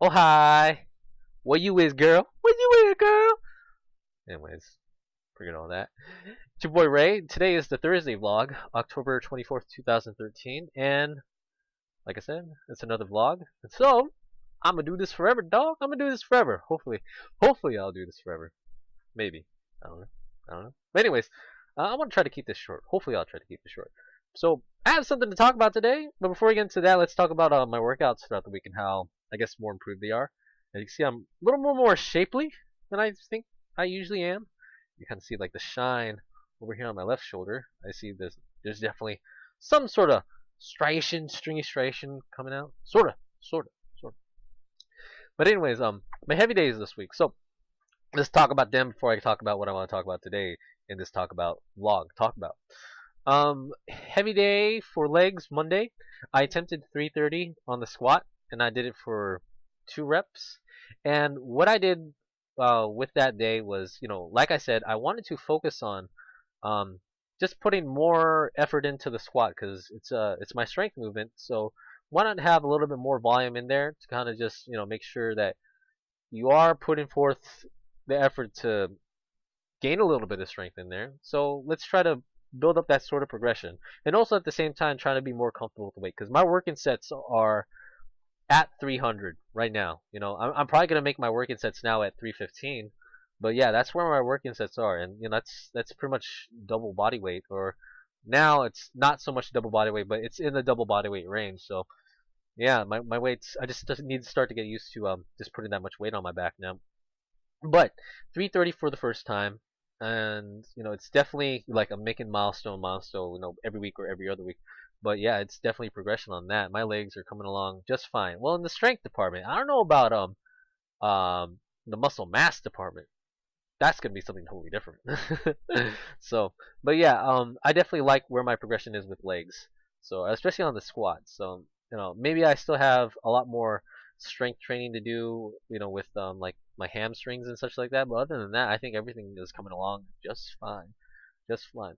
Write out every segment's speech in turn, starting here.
Oh hi, what you is, girl? What you is, girl? Anyways, forget all that. It's your boy Ray. Today is the Thursday vlog, October 24th, 2013, and like I said, it's another vlog. And so I'm gonna do this forever, dog. I'm gonna do this forever. Hopefully I'll do this forever. Maybe. I don't know. I don't know. But anyways, I want to try to keep this short. Hopefully I'll try to keep this short. So I have something to talk about today. But before we get into that, let's talk about my workouts throughout the week and how I guess more improved they are. As you can see, I'm a little more shapely than I think I usually am. You kind of see like the shine over here on my left shoulder. I see there's definitely some sort of stringy striation coming out. Sorta. But anyways, my heavy days this week. So let's talk about them before I talk about what I want to talk about today in this talk about vlog. Talk about heavy day for legs Monday. I attempted 330 on the squat, and I did it for 2 reps. And what I did with that day was, like I said, I wanted to focus on um, just putting more effort into the squat because it's my strength movement. So why not have a little bit more volume in there to kind of just make sure that you are putting forth the effort to gain a little bit of strength in there. So let's try to build up that sort of progression, and also at the same time trying to be more comfortable with the weight because my working sets are at 300 right now. I'm probably gonna make my working sets now at 315, but yeah, that's where my working sets are, and that's pretty much double body weight, or now it's not so much double body weight, but it's in the double body weight range. So yeah, my weights, I just need to start to get used to just putting that much weight on my back now. But 330 for the first time, and it's definitely like I'm making milestone, every week or every other week. But yeah, it's definitely progression on that. My legs are coming along just fine. Well, in the strength department, I don't know about the muscle mass department. That's gonna be something totally different. So, but yeah, I definitely like where my progression is with legs. So, especially on the squats. So, maybe I still have a lot more strength training to do, with like my hamstrings and such like that. But other than that, I think everything is coming along just fine, just fine.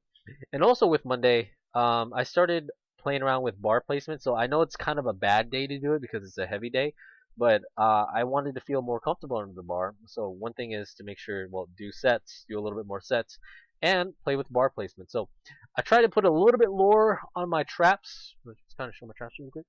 And also with Monday, I started playing around with bar placement. So I know it's kind of a bad day to do it because it's a heavy day, but I wanted to feel more comfortable under the bar. So one thing is to make sure, well, do a little bit more sets, and play with bar placement. So I try to put a little bit lower on my traps. Let's just kind of show my traps real quick.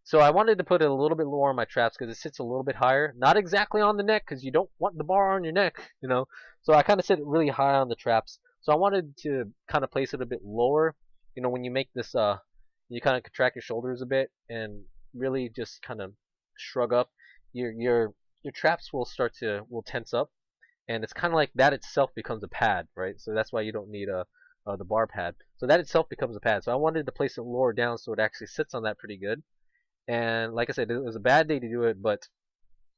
So I wanted to put it a little bit lower on my traps because it sits a little bit higher. Not exactly on the neck because you don't want the bar on your neck. So I kind of sit it really high on the traps. So I wanted to kind of place it a bit lower. When you make this, you kind of contract your shoulders a bit and really just kind of shrug up. Your traps will tense up, and it's kind of like that itself becomes a pad, right? So that's why you don't need the bar pad. So that itself becomes a pad. So I wanted to place it lower down so it actually sits on that pretty good. And like I said, it was a bad day to do it, but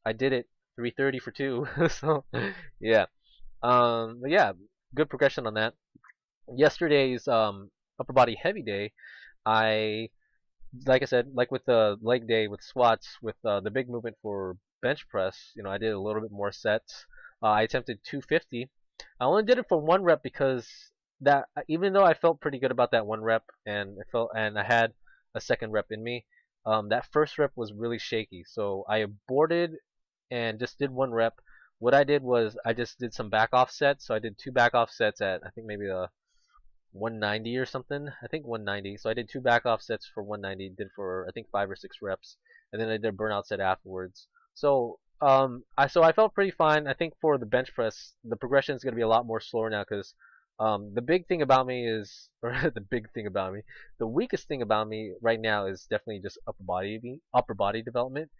I did it 330 for 2. So yeah, but yeah, good progression on that. Yesterday's upper body heavy day, I like I said, like with the leg day with squats, with the big movement for bench press, I did a little bit more sets. I attempted 250. I only did it for 1 rep because that, even though I felt pretty good about that 1 rep, and I had a second rep in me, that first rep was really shaky. So I aborted and just did 1 rep. What I did was I just did some back off sets. So I did 2 back off sets at, I think, maybe a 190 or something. I think 190. So I did 2 back off sets for 190. Did for, I think, 5 or 6 reps, and then I did a burnout set afterwards. So I felt pretty fine. I think for the bench press, the progression is going to be a lot more slower now because the big thing about me is, or the weakest thing about me right now is definitely just upper body development.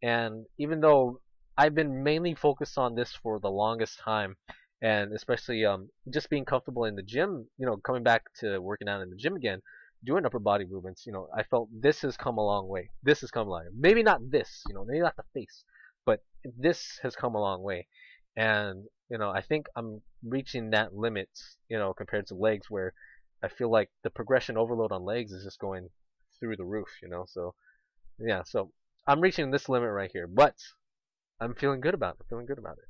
And even though I've been mainly focused on this for the longest time, and especially just being comfortable in the gym, coming back to working out in the gym again, doing upper body movements, I felt this has come a long way. This has come a long way. Maybe not this, maybe not the face, but this has come a long way. And I think I'm reaching that limit, compared to legs, where I feel like the progression overload on legs is just going through the roof. So yeah, so I'm reaching this limit right here, but I'm feeling good about it. I'm feeling good about it.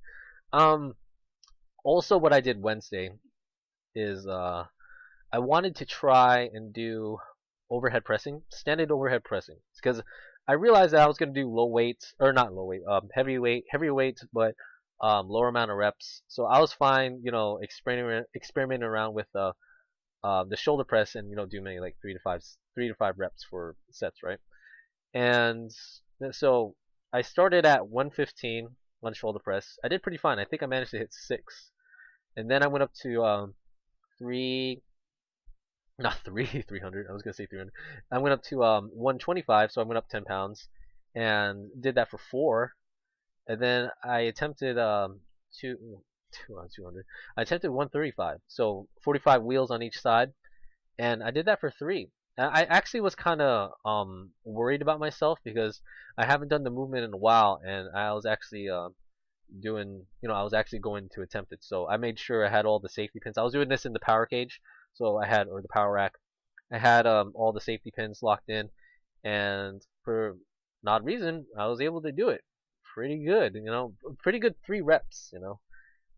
Um, Also, what I did Wednesday is I wanted to try and do overhead pressing, standing overhead pressing, because I realized that I was gonna do low weights or not low weight, heavy weights, but lower amount of reps. So I was fine, experimenting around with the shoulder press and do maybe like 3 to 5 reps for sets, right? And so I started at 115 on shoulder press. I did pretty fine. I think I managed to hit 6, and then I went up to three, not three, 300. I was gonna say 300. I went up to 125, so I went up 10 pounds, and did that for 4. And then I attempted two, 200. I attempted 135, so 45 wheels on each side, and I did that for 3. I actually was kind of worried about myself because I haven't done the movement in a while, and I was actually I was actually going to attempt it. So I made sure I had all the safety pins. I was doing this in the power cage, so I had or the power rack. I had all the safety pins locked in, and for an odd reason, I was able to do it pretty good. Pretty good 3 reps.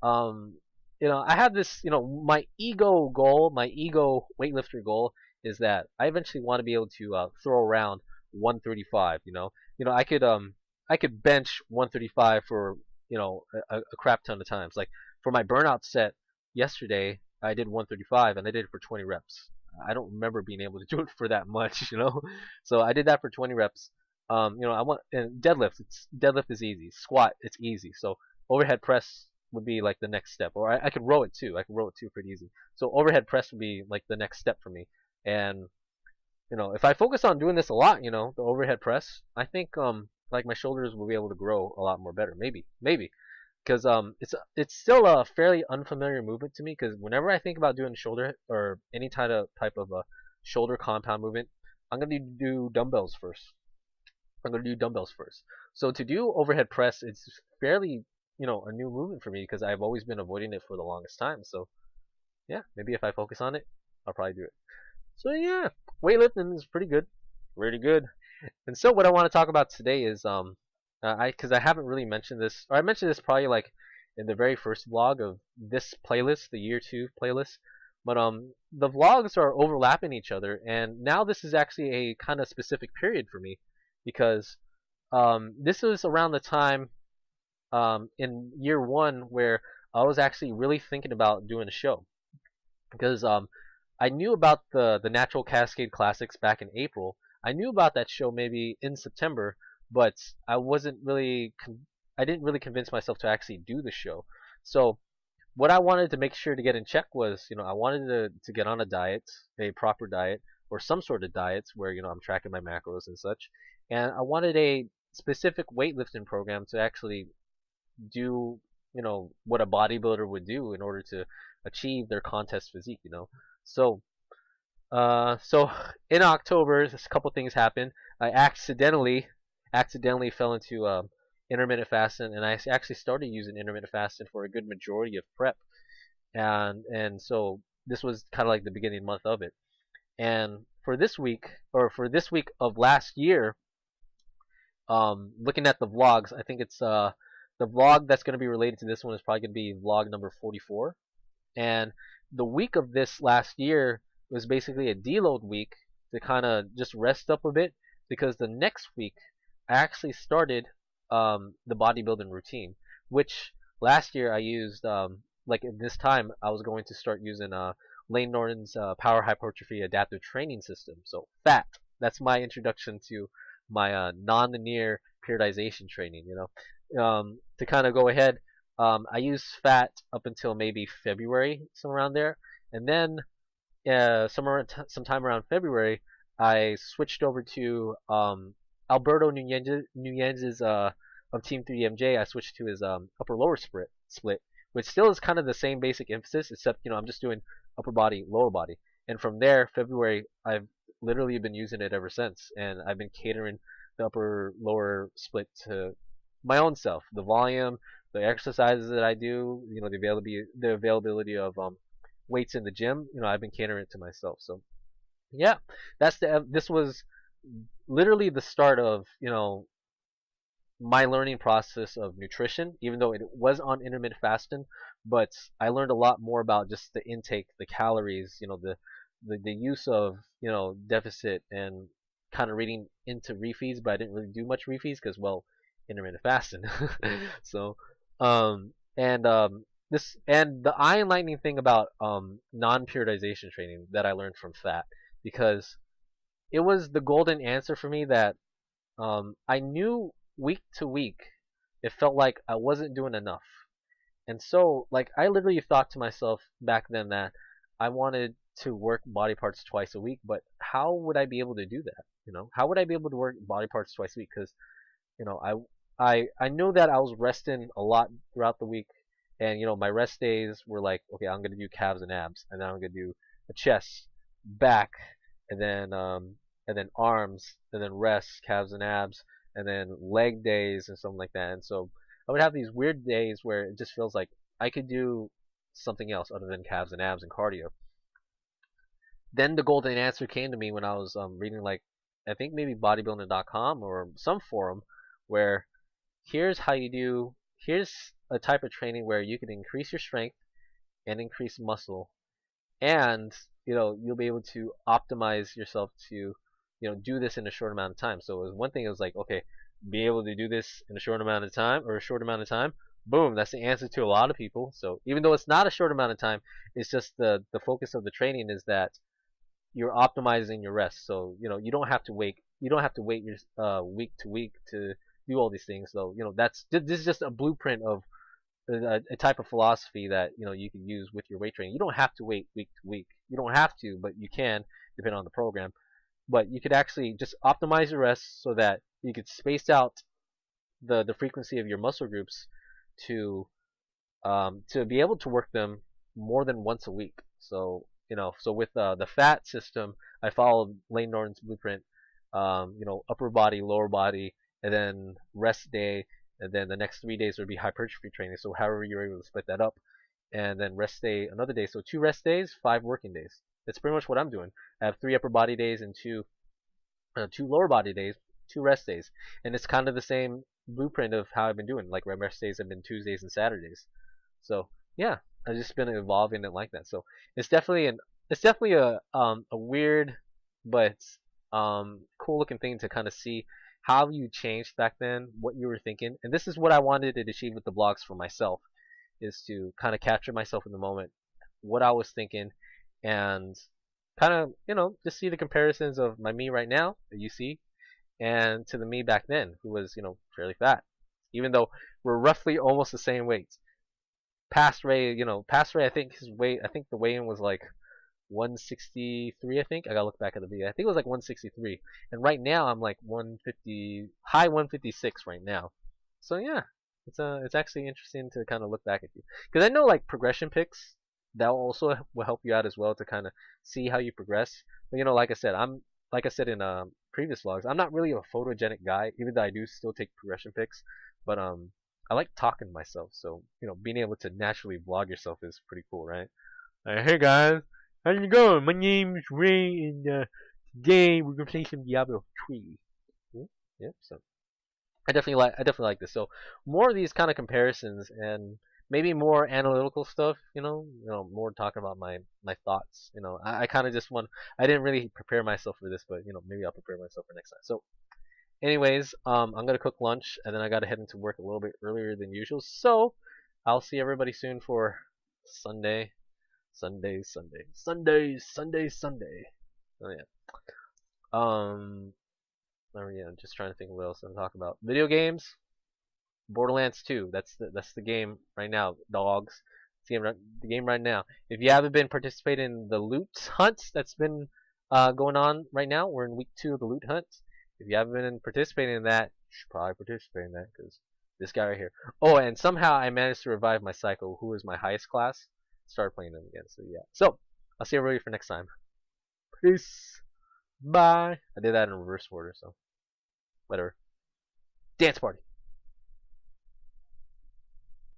Um, I have this, my ego weightlifter goal is that I eventually want to be able to throw around 135. I could bench 135 for a crap ton of times. Like for my burnout set yesterday, I did 135 and I did it for 20 reps. I don't remember being able to do it for that much. So I did that for 20 reps. I want and deadlift. Deadlift is easy. Squat, it's easy. So overhead press would be like the next step. Or I could row it too. I could row it too pretty easy. So overhead press would be like the next step for me. And if I focus on doing this a lot, the overhead press, I think like my shoulders will be able to grow a lot more better. Maybe because it's still a fairly unfamiliar movement to me. Because whenever I think about doing shoulder or any type of a shoulder compound movement, I'm gonna do dumbbells first. So to do overhead press, it's fairly a new movement for me because I've always been avoiding it for the longest time. So yeah, maybe if I focus on it, I'll probably do it. So yeah, weightlifting is pretty good, really good. And so what I want to talk about today is because I haven't really mentioned this, or I mentioned this probably like in the very first vlog of this playlist, the year 2 playlist. But the vlogs are overlapping each other, and now this is actually a kind of specific period for me because this was around the time in year 1 where I was actually really thinking about doing a show because I knew about the Natural Cascade Classics back in April. I knew about that show maybe in September, but I didn't really convince myself to actually do the show. So what I wanted to make sure to get in check was, I wanted to get on a diet, a proper diet, or some sort of diet where, I'm tracking my macros and such. And I wanted a specific weightlifting program to actually do, what a bodybuilder would do in order to achieve their contest physique. So, so in October, a couple things happened. I accidentally fell into intermittent fasting, and I actually started using intermittent fasting for a good majority of prep, and so this was kind of like the beginning month of it. And for this week of last year, looking at the vlogs, I think it's the vlog that's going to be related to this one is probably going to be vlog number 44. And the week of this last year was basically a deload week to kind of just rest up a bit because the next week I actually started the bodybuilding routine, which last year I used like at this time I was going to start using Lane Norton's Power Hypertrophy Adaptive Training System. So FAT. That's my introduction to my non-linear periodization training. To kind of go ahead, I used FAT up until maybe February, somewhere around there, and then sometime around February, I switched over to Alberto Nunez's of Team 3MJ. I switched to his upper lower split, which still is kind of the same basic emphasis, except I'm just doing upper body, lower body, and from there, February, I've literally been using it ever since, and I've been catering the upper lower split to my own self, the volume, the exercises that I do, the availability of weights in the gym, I've been catering it to myself. So yeah, this was literally the start of my learning process of nutrition, even though it was on intermittent fasting, but I learned a lot more about just the intake, the calories, the use of deficit and kind of reading into refeeds, but I didn't really do much refeeds because, well, intermittent fasting. So, and this and the eye enlightening thing about non-periodization training that I learned from Fat, because it was the golden answer for me that I knew week to week it felt like I wasn't doing enough. And so, like, I literally thought to myself back then that I wanted to work body parts twice a week, but how would I be able to do that? How would I be able to work body parts twice a week? Because, you know, I know that I was resting a lot throughout the week, and my rest days were like, okay, I'm gonna do calves and abs, and then I'm gonna do a chest, back, and then arms, and then rest, calves and abs, and then leg days and something like that. And so I would have these weird days where it just feels like I could do something else other than calves and abs and cardio. Then the golden answer came to me when I was reading, like, I think maybe bodybuilding.com or some forum, where here's a type of training where you can increase your strength and increase muscle, and you'll be able to optimize yourself to do this in a short amount of time. So it was one thing. It was like, okay, be able to do this in a short amount of time, or a short amount of time. Boom, that's the answer to a lot of people. So even though it's not a short amount of time, it's just the focus of the training is that you're optimizing your rest. So you don't have to wait your week to week to do all these things. So this is just a blueprint of a type of philosophy that you can use with your weight training. You don't have to wait week to week. You don't have to, but you can, depending on the program. But you could actually just optimize your rest so that you could space out the frequency of your muscle groups to be able to work them more than once a week. So so with the fat system, I followed Lane Norton's blueprint. Upper body, lower body, and then rest day, and then the next 3 days would be hypertrophy training. So however you're able to split that up, and then rest day another day. So 2 rest days, 5 working days. That's pretty much what I'm doing. I have 3 upper body days and two lower body days, 2 rest days, and it's kind of the same blueprint of how I've been doing. Like my rest days have been Tuesdays and Saturdays. So yeah, I've just been evolving it like that. So it's definitely a weird but cool looking thing to kind of see how you changed back then, what you were thinking. And this is what I wanted to achieve with the blogs for myself, is to kind of capture myself in the moment, what I was thinking, and kind of just see the comparisons of my me right now that you see, and to the me back then, who was fairly fat, even though we're roughly almost the same weights. Past Ray, I think the weigh-in was like 163. I think I gotta look back at the video. I think it was like 163, and right now I'm like 150, high 156 right now. So yeah, it's actually interesting to kind of look back at you, because I know like progression pics that will help you out as well to kind of see how you progress. But like I said in previous vlogs, I'm not really a photogenic guy, even though I do still take progression pics. But I like talking to myself, so being able to naturally vlog yourself is pretty cool, right? Hey guys, how's it going? My name's Ray, and today we're gonna play some Diablo 3. Yep. So I definitely like this. So more of these kind of comparisons, and maybe more analytical stuff. More talking about my thoughts. I kind of just want. I didn't really prepare myself for this, but maybe I'll prepare myself for next time. So anyways, I'm gonna cook lunch, and then I gotta head into work a little bit earlier than usual. So I'll see everybody soon for Sunday. Sunday. Oh yeah. Oh yeah. I'm just trying to think of what else I'm talking about. Video games. Borderlands 2. That's the game right now, dogs. It's the game right now. If you haven't been participating in the loot hunts that's been going on right now, we're in week 2 of the loot hunts. If you haven't been participating in that, you should probably participate in that, because this guy right here. Oh, and somehow I managed to revive my Psycho, who is my highest class. Start playing them again. So yeah. So I'll see everybody for next time. Peace. Bye. I did that in reverse order, so whatever. Dance party.